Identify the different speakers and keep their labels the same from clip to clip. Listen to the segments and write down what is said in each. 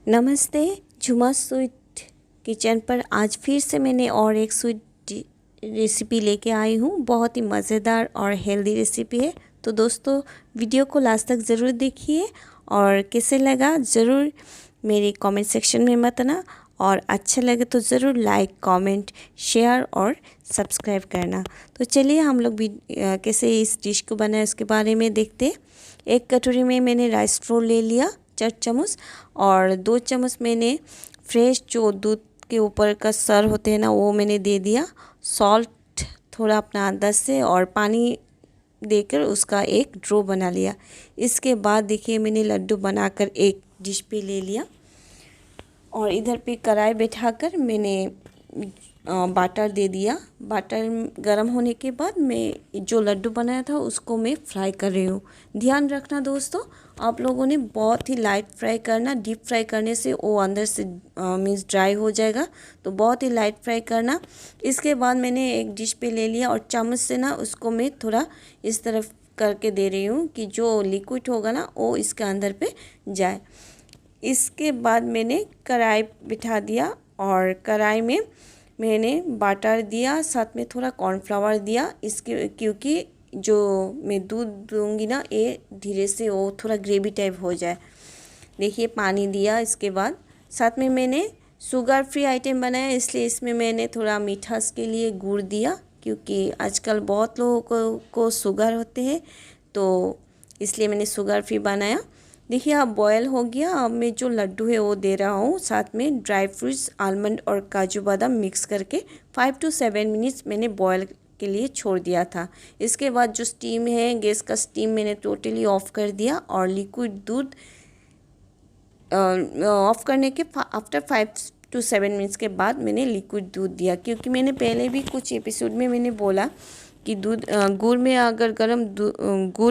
Speaker 1: नमस्ते। Jhuma sweet kitchen पर आज फिर से मैंने और एक स्वीट रेसिपी लेके आई हूँ। बहुत ही मज़ेदार और हेल्दी रेसिपी है। तो दोस्तों वीडियो को लास्ट तक ज़रूर देखिए और कैसे लगा ज़रूर मेरे कमेंट सेक्शन में बताना, और अच्छा लगे तो ज़रूर लाइक कमेंट शेयर और सब्सक्राइब करना। तो चलिए हम लोग भी कैसे इस डिश को बनाए उसके बारे में देखते हैं। एक कटोरी में मैंने राइस फ्लोर ले लिया 4 चम्मच, और 2 चम्मच मैंने फ्रेश जो दूध के ऊपर का सर होते हैं ना वो मैंने दे दिया। सॉल्ट थोड़ा अपना अंदाज से और पानी देकर उसका एक डो बना लिया। इसके बाद देखिए मैंने लड्डू बनाकर एक डिश पे ले लिया, और इधर पे कढ़ाई बैठाकर मैंने बाटर दे दिया। बाटर गरम होने के बाद मैं जो लड्डू बनाया था उसको मैं फ्राई कर रही हूँ। ध्यान रखना दोस्तों, आप लोगों ने बहुत ही लाइट फ्राई करना। डीप फ्राई करने से वो अंदर से मीन्स ड्राई हो जाएगा, तो बहुत ही लाइट फ्राई करना। इसके बाद मैंने एक डिश पे ले लिया और चम्मच से ना उसको मैं थोड़ा इस तरफ करके दे रही हूँ कि जो लिक्विड होगा ना वो इसके अंदर पे जाए। इसके बाद मैंने कढ़ाई बिठा दिया और कढ़ाई में मैंने बाटर दिया, साथ में थोड़ा कॉर्नफ्लावर दिया। इसके क्योंकि जो मैं दूध दूंगी ना ये धीरे से वो थोड़ा ग्रेवी टाइप हो जाए। देखिए पानी दिया। इसके बाद साथ में मैंने शुगर फ्री आइटम बनाया, इसलिए इसमें मैंने थोड़ा मीठास के लिए गुड़ दिया, क्योंकि आजकल बहुत लोगों को शुगर होते हैं, तो इसलिए मैंने शुगर फ्री बनाया। देखिए अब बॉयल हो गया। अब मैं जो लड्डू है वो दे रहा हूँ, साथ में ड्राई फ्रूट्स आलमंड और काजू बादाम मिक्स करके 5 to 7 मिनट्स मैंने बॉयल के लिए छोड़ दिया था। इसके बाद जो स्टीम है, गैस का स्टीम मैंने टोटली ऑफ़ कर दिया, और लिक्विड दूध ऑफ़ करने के आफ्टर 5 to 7 मिनट्स के बाद मैंने लिक्विड दूध दिया। क्योंकि मैंने पहले भी कुछ एपिसोड में मैंने बोला कि दूध गुड़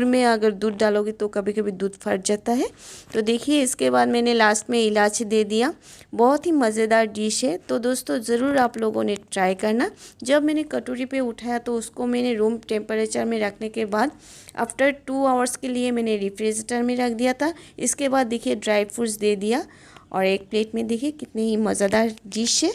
Speaker 1: में अगर दूध डालोगे तो कभी कभी दूध फट जाता है। तो देखिए इसके बाद मैंने लास्ट में इलायची दे दिया। बहुत ही मज़ेदार डिश है, तो दोस्तों ज़रूर आप लोगों ने ट्राई करना। जब मैंने कटोरी पे उठाया तो उसको मैंने रूम टेम्परेचर में रखने के बाद आफ्टर 2 आवर्स के लिए मैंने रेफ्रिजरेटर में रख दिया था। इसके बाद देखिए ड्राई फ्रूट्स दे दिया, और एक प्लेट में देखिए कितनी ही मज़ेदार डिश है।